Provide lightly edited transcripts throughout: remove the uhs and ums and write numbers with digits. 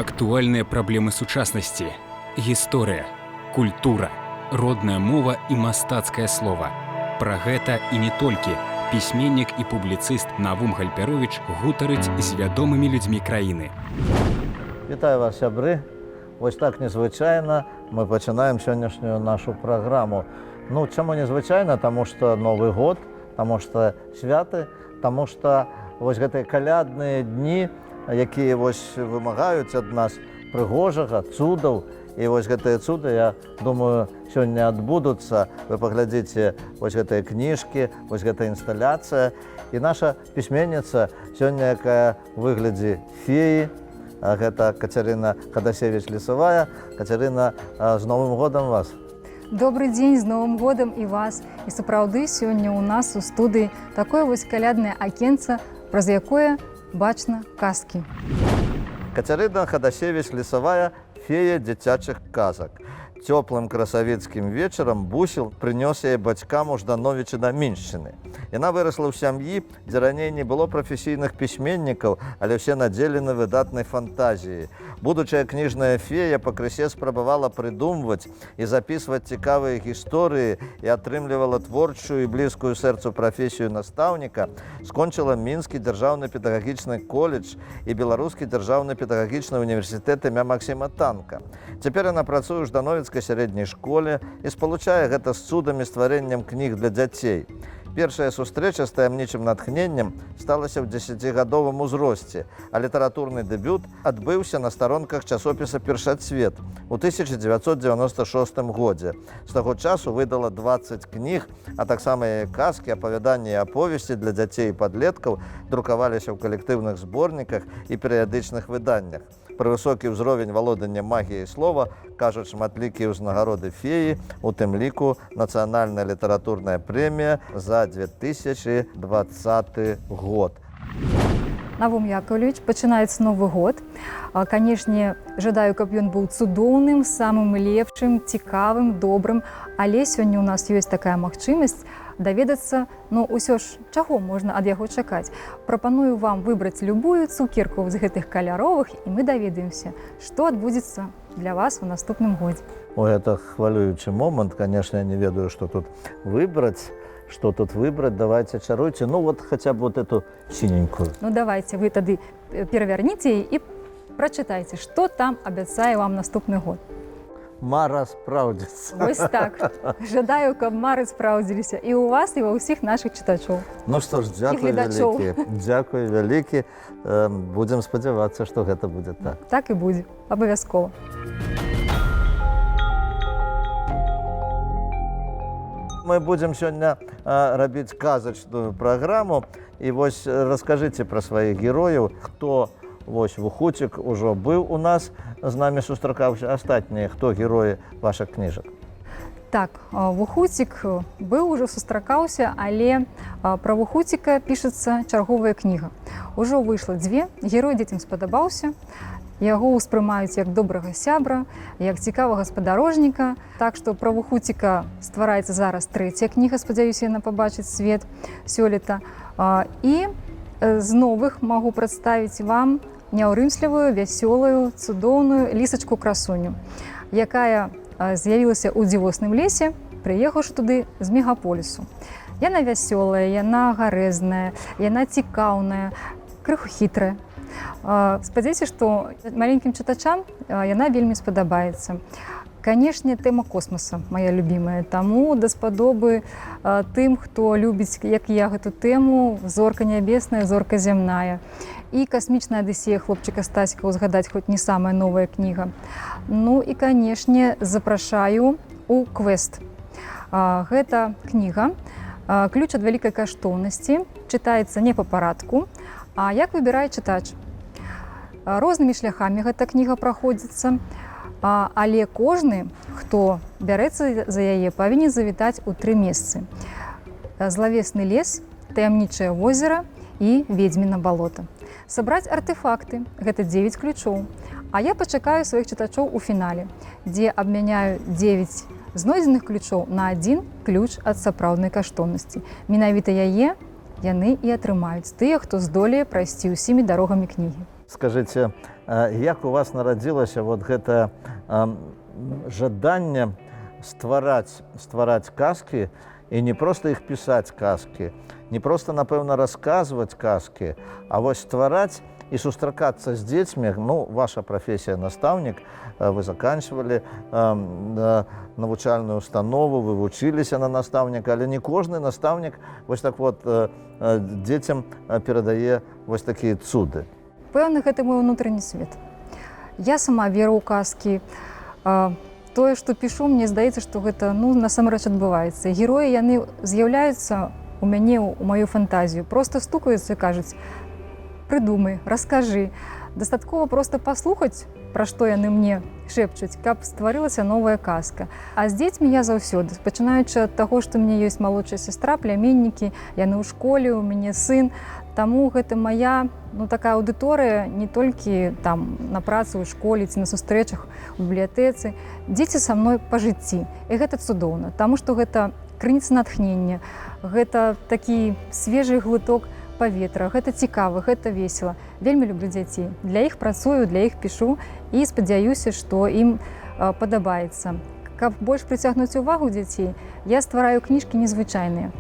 Актуальныя праблемы сучаснасці, гісторыя, культура, родная мова і мастацкае слова. Пра гэта і не толькі пісьменнік і публіцыст Навум Гальперовіч гутарыць з вядомымі людзьмі краіны. Вітаю вас, сябры. Вось так незвычайна мы пачынаем сённяшнюю нашу праграму. Ну, чаму незвычайна? Таму што Новы год, таму што святы, таму што вось гэтыя калядныя дні, якія вось вымагаюць ад нас прыгожага, цудаў. І вось гэтыя цуды, я думаю, сёння адбудуцца. Вы паглядзіце вось гэтыя кніжкі, вось гэтая інсталяцыя. І наша пісьменніца сёння, якая ў выглядзе феі, гэта Кацярына Хадасевіч-Лісавая. Кацярына, з Новым годам вас! Добрый дзень, з Новым годам і вас! І сапраўды сёння ў нас у студыі такое вось каляднае акенца, праз якое бачна казкі. Кацярына Хадасевіч-Лісавая – фея дзіцячых казак. Цёплым красавіцкім вечарам Бусел прынёс яе бацькам у Ждановічы на Міншчыны. Яна вырасла ў сям'і, дзе раней не было прафесійных пісьменнікаў, але ўсе надзелены выдатнай фантазіяй. Будучая кніжная фея пакрысе спрабавала прыдумваць і запісваць цікавыя гісторыі і атрымлівала творчую і блізкую сэрцу прафесію настаўніка, скончыла Мінскі дзяржаўны педагагічны коледж і Беларускі дзяржаўны педагагічны універсітэт імя Максіма Танка. Цяпер яна працуе ў Ждановіцкай сярэдняй школе і спалучае гэта з цудамі стварэннем кніг для дзяцей. Першая сустрэча з таямнічым натхненнем сталася ў 10гадовым узросце, а літаратурны дэбют адбыўся на старонках часопіса «Першацвет» у 1996 годзе. З таго часу выдала 20 кніг, а таксама яе казкі, апавяданні і аповесці для дзяцей і падлеткаў друкаваліся ў калектыўных зборніках і перыядычных выданнях. Пры высокі ўзровень валодання магіяй слова кажуць шматлікія ўзнагароды феі, у тым ліку нацыянальная літаратурная прэмія за 2020 год. Навум Яковлевич, пачынаецца Новы год. Канешне, жадаю, каб ён быў цудоўным, самым лепшым, цікавым, добрым, але сёння ў нас ёсць такая магчымасць даведацца, ўсё ж, чаго можна ад яго чакаць. Прапаную вам выбраць любую цукерку з гэтых каляровых, і мы даведаемся, што адбудзецца для вас у наступным годзе. Ой, это хвалюючы момант, конечно, я не ведаю, што тут выбраць. Что тут выбрать? Давайте чаруйте. Вот хотя бы вот эту синенькую. Давайте, вы тады перавярніце і прачытайце, што там абяцае вам наступны год. Мара спраўдзіцца. Вось так. Жадаю, каб мары спраўдзіліся і ў вас, і ва ўсіх нашых чытачоў. Ну што ж, дзякуй вялікі. Дзякуй вялікі. Будзем спадзявацца, што гэта будзе так. Так і будзе. Абавязкова. Мы будзем сёння рабіць казачную праграму. І вось раскажыце пра сваіх герояў, хто вось Вухуцік ужо быў у нас, з намі сустракаўся, астатнія, хто героі вашых кніжак. Так, Вухуцік быў ужо сустракаўся, але пра Вухуціка пішацца чарговая кніга. Ужо выйшла 2, герой дзецям спадабаўся. Яго ўспрымаюць як добрага сябра, як цікавага спадарожніка. Так што пра Вухуціка ствараецца зараз 3-я кніга, спадзяюся, яна пабачыць свет сёлета. І з новых магу прадставіць вам няўрымслівую, вясёлую, цудоўную лісачку-красуню, якая з'явілася ў дзівосным лесе, прыехаўшы туды з мегаполісу. Яна вясёлая, яна гарэзная, яна цікаўная, крыху хітрая. Спадзяюся, што маленькім чытачам яна вельмі спадабаецца. Канешне, тэма космоса моя любімая, таму даспадобы тым, хто любіць, як я, гэту тэму, зорка нябесная, зорка зямная. І касмічная адысея хлопчыка Стасіка ўзгадаць хоць не самая новая кніга. І, канешне, запрашаю у квест. Гэта кніга «Ключ ад вялікай каштоўнасці», чытаецца не па парадку, а як выбірае чытач. Рознымі шляхамі гэта кніга праходзіцца, але кожны, хто бярэцца за яе, павінен завітаць у 3 месцы. Злавесны лес, таямнічае возера і ведзьміна балота. Сабраць артэфакты, гэта 9 ключоў. А я пачакаю сваіх чытачоў у фінале, дзе абмяняю 9 знойдзеных ключоў на 1 ключ ад сапраўднай каштоўнасці. Менавіта яе яны і атрымаюць, тыя, хто здолее прайсці ўсімі дарогамі кнігі. Скажыце, як у вас нарадзілася вот гэта жаданне ствараць казкі, і не проста іх пісаць казкі, не проста, напэўна, расказваць казкі, а вось ствараць і сустракацца з дзецьмі. Ну, ваша прафесія настаўнік, вы заканчвалі навучальную установу, вы вучыліся на настаўніка, але не кожны настаўнік вось так вот дзецям перадае вось такія цуды. Пэўна, гэта мой унутрыні свет. Я сама веру ў казкі. Тое, што пішу, мне здаецца, што гэта насамрэч адбываецца. Героі яны з'яўляюцца у мяне, у маю фантазію. Проста стукаюцца і кажуць: прыдумай, раскажы. Дастаткова проста паслухаць, пра што яны мне шэпчуць, каб стварылася новая казка. А з дзецьмі я заўсёды, пачынаючы ад таго, што ў мяне ёсць малодшая сястра, пляміннікі, яны ў школе, у мяне сын. Таму гэта моя такая аўдыторыя не толькі там на працы ў школе ці на сустрэчах у бібліятэцы. Дзеці са мной па жыцці. І гэта цудоўна, таму што гэта крыніца натхнення, гэта такі свежы глыток паветра, гэта цікава, гэта весела. Вельмі люблю дзяцей. Для іх працую, для іх пішу і спадзяюся, што ім падабаецца. Каб больш прыцягнуць увагу дзяцей, я ствараю кніжкі незвычайныя.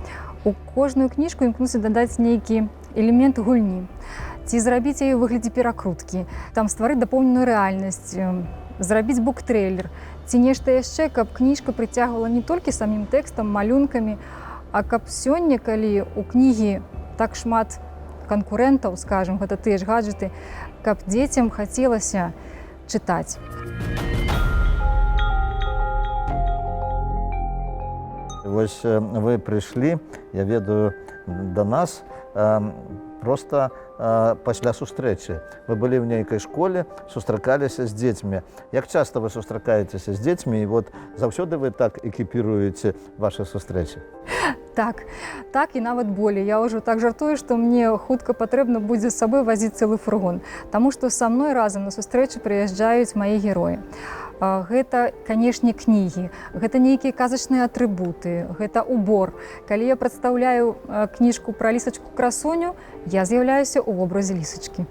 У кожную кніжку імкнуся дадаць нейкі элемент гульні, ці зрабіць яе ў выглядзе перакруткі, там стварыць дапоўненую рэальнасць, зрабіць буктрэйлер, ці нешта яшчэ, каб кніжка прыцягвала не толькі самім тэкстам, малюнкамі, а каб сёння, калі ў кнігі так шмат канкурэнтаў, скажам, гэта тыя ж гаджеты, каб дзецям хацелася чытаць. Вось вы прыйшлі, я ведаю, да нас проста пасля сустрэчы. Вы былі ў нейкай школе, сустракаліся з дзецьмі. Як часта вы сустракаецеся з дзецьмі, і вот заўсёды вы так экіпіруеце вашы сустрэчы? Так, і нават болей. Я ўжо так жартую, што мне хутка патрэбна будзе з сабой вазіць цэлы фургон, таму што са мной разам на сустрэчы прыязджаюць мае героі. Гэта, канешне, кнігі, гэта нейкія казачныя атрыбуты, гэта убор. Калі я прадстаўляю кніжку пра лісачку-красуню, я з'яўляюся ў вобразе лісачкі.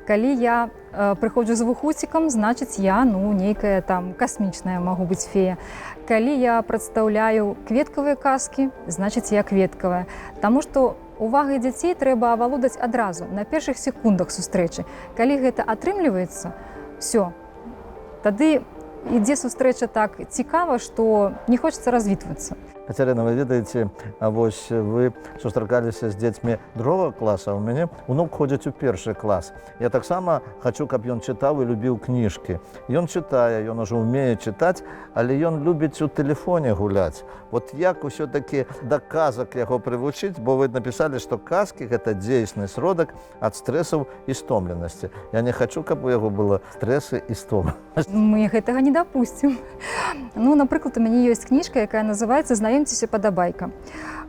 Калі я прыходжу з вухуцікам, значыць, я нейкая там касмічная, магу быць фея. Калі я прадстаўляю кветкавыя казкі, значыць, я кветкавая. Таму што увагай дзяцей трэба авалодаць адразу, на першых секундах сустрэчы. Калі гэта атрымліваецца, все, тады ідзе сустрэча так цікава, што не хочацца развітвацца. Кацярына, вы ведаеце, вось вы сустракаліся з дзецьмі другога класа, у мяне унук ходзіць у першы клас. Я таксама хачу, каб ён чытаў і любіў кніжкі. Ён чытае, ён ужо ўмее чытаць, але ён любіць у тэлефоне гуляць. Вот як усё-такі да казак яго прывучыць, бо вы напісалі, што казкі гэта дзейсны сродак ад стрэсаў і стомленасці. Я не хачу, каб у яго было стрэсы і стома. Мы гэтага не дапусцім. Напрыклад, у мяне ёсць кніжка, якая называецца «Знаёмцеся, падабайка».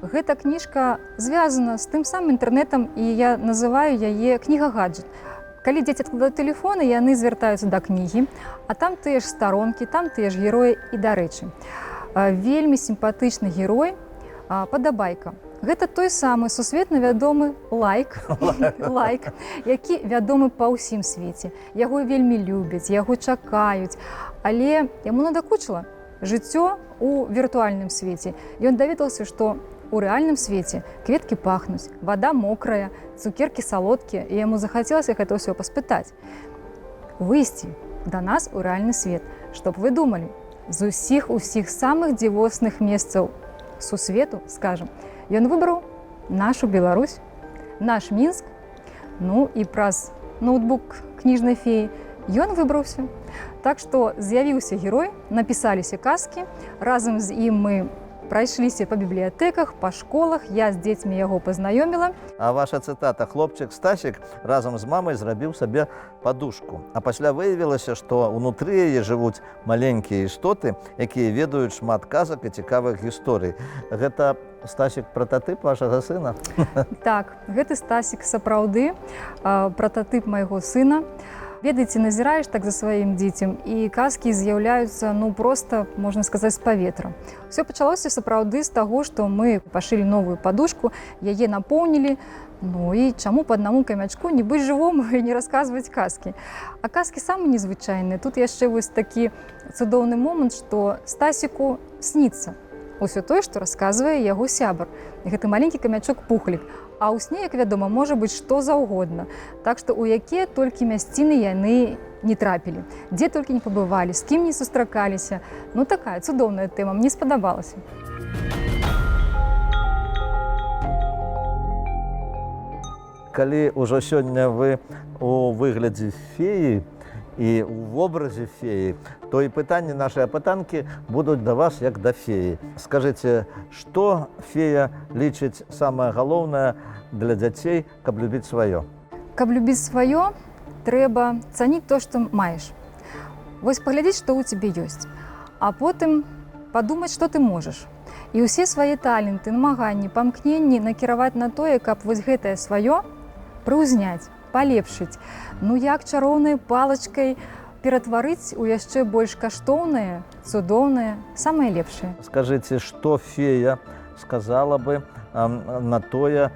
Гэта кніжка звязана з тым самым інтэрнэтам, і я называю яе кніга-гаджет. Калі дзеці адкладаюць тэлефоны, яны звяртаюцца да кнігі, а там тыя ж старонкі, там тыя ж героі. І, дарэчы, вельмі сімпатычны герой падабайка. Гэта той самы сусветна вядомы лайк, які вядомы па ўсім свеце. Яго вельмі любяць, яго чакаюць, але яму надакучыла жыццё у віртуальным свеце. Ён даведаўся, што у рэальным свеце кветкі пахнуць, вада мокрая, цукеркі салодкія, і яму захацелася гэта ўсё паспытаць. Выйсці да нас у рэальны свет, чтоб вы думалі, з усіх самых дзівосных месцаў сусвету, скажам, ён выбраў нашу Беларусь, наш Мінск, і праз ноутбук кніжнай феі ён выбраўся. Так што з'явіўся герой, напісаліся казкі, разам з ім мы прайшліся па бібліятэках, па школах, я з дзецьмі яго пазнаёміла. А ваша цытата: «Хлопчык Стасік разам з мамай зрабіў сабе падушку». А пасля выявілася, што ўнутры яе жывуць маленькія істоты, якія ведаюць шмат казак і цікавых гісторый. Гэта Стасік прататып вашага сына? Так, гэты Стасік сапраўды прататып майго сына. Ведаеце, назіраеш так за сваім дзіцем, і казкі з'яўляюцца, проста, можна сказаць, з паветра. Усё пачалося сапраўды з таго, што мы пашылі новую падушку, яе напоўнілі, Ну і чаму по одному камячку не быць жывому і не расказваць казкі. А казкі самы незвычайныя. Тут яшчэ вось такі цудоўны момант, што Стасіку сніцца усё тое, што расказвае яго сябар. Гэты маленькі камячок Пухлік. А ў сне, як вядома, можа быць што заўгодна. Так што у якія толькі мясціны яны не трапілі, дзе толькі не пабывалі, з кім не сустракаліся. Ну такая цудоўная тэма, мне спадабалася. Калі ўжо сёння вы у выглядзе феі і ў вобразе феі, то і пытанні нашай апытанкі будуць да вас як да феі. Скажыце, што фея лічыць самае галоўнае для дзяцей, каб любіць сваё? Каб любіць сваё, трэба цаніць то, што маеш. Вось паглядзець, што ў цябе ёсць, а потым падумаць, што ты можаш. І ўсе свае таленты, намаганні, памкненні накіраваць на тое, каб вось гэтае сваё прыўзняць, палепшыць. Ну як чароўнай палачкай ператварыць у яшчэ больш каштоўнае, цудоўнае, самае лепшае. Скажыце, што фея сказала бы на тое,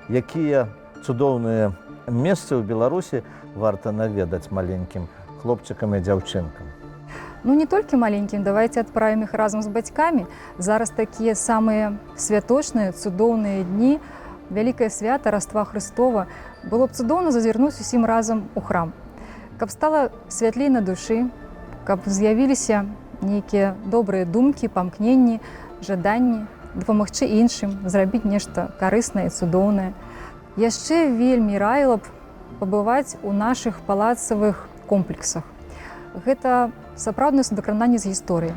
якія цудоўныя месцы ў Беларусі варта наведаць маленькім хлопчыкам і дзяўчынкам? Ну не толькі маленькім, давайте адправім іх разам з бацькамі. Зараз такія самыя святочныя, цудоўныя дні, вялікае свята Раства Хрыстова. Было б цудоўна зазірнуць усім разам у храм. Каб стала святлей на душы, каб з'явіліся нейкія добрыя думкі, памкненні, жаданні, дапамагчы іншым, зрабіць нешта карыснае, цудоўнае. Яшчэ вельмі раіла б пабываць у нашых палацавых комплексах. Гэта сапраўднае судакрананне з гісторыі.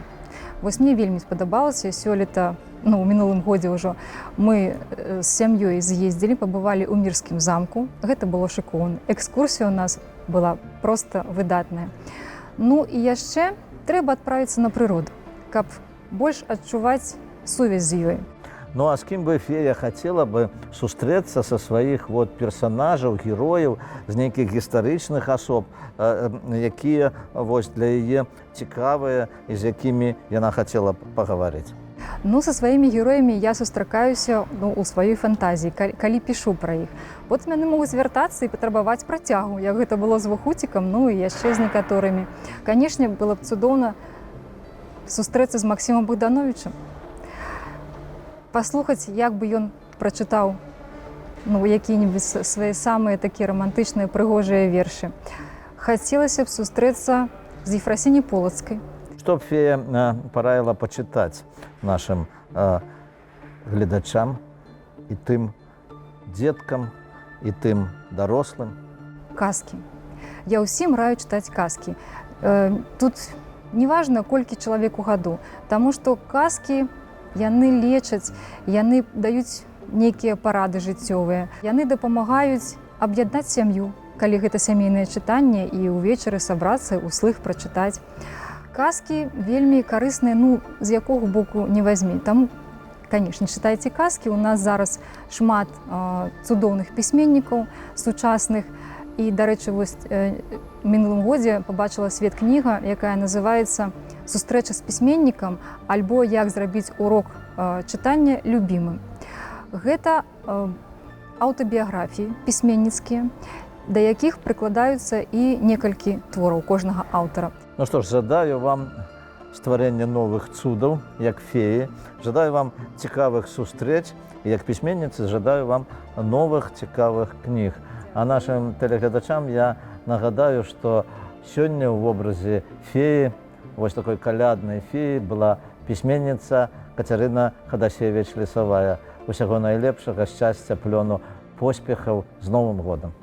Вось мне вельмі спадабалася сёлета, у мінулым годзе ўжо мы з сям'ёй з'ездзілі, пабывалі ў Мірскім замку. Гэта было шыкоўна. Экскурсія ў нас была проста выдатная. Ну і яшчэ трэба адправіцца на прыроду, каб больш адчуваць сувязь з ёй. Ну а з кім бы фея хацела бы сустрэцца са сваіх персанажаў, герояў, з нейкіх гістарычных асоб, якія для яе цікавыя і з якімі яна хацела пагаварыць? Ну, са сваімі героямі я сустракаюся у сваёй фантазіі, калі пішу пра іх. Потым яны могуць вяртацца і патрабаваць працягу, як гэта было з Вахуцікам, і яшчэ з некаторымі. Канешне, было б цудоўна сустрэцца з Максімам Богдановичам, паслухаць, як бы ён прачытаў якія-небудзь свае самыя такія рамантычныя, прыгожыя вершы. Хацелася б сустрэцца з Ефрасіняй Полацкай. Што б фея параіла пачытаць нашым гледачам і тым дзеткам, і тым дарослым? Казкі. Я ўсім раю чытаць казкі. Тут неважна, колькі чалавеку гаду, таму што казкі яны лечаць, яны даюць нейкія парады жыццёвыя, яны дапамагаюць аб'яднаць сям'ю, калі гэта сямейнае чытанне, і ўвечары сабрацца, услых прачытаць. Казкі вельмі карысныя, з якога боку не вазьмі. Таму, канешне, чытайце казкі. У нас зараз шмат цудоўных пісьменнікаў сучасных. І, дарэчы, вось у мінулым годзе пабачыла свет кніга, якая называецца «Сустрэча з пісьменнікам» альбо «Як зрабіць урок чытання любімым». Гэта аўтабіяграфіі пісьменніцкія, да якіх прыкладаюцца і некалькі твораў кожнага аўтара. Ну што ж, жадаю вам стварэння новых цудаў, як феі. Жадаю вам цікавых сустрэч. І як пісьменніцы жадаю вам новых цікавых кніг. А нашим телеглядачам я нагадаю, што сёння ў вобразе феі, вось такой каляднай феі, была пісьменніца Кацярына Хадасевіч-Лісавая. Усяго найлепшага, шчасця, плёну, поспехаў, з Новым годам!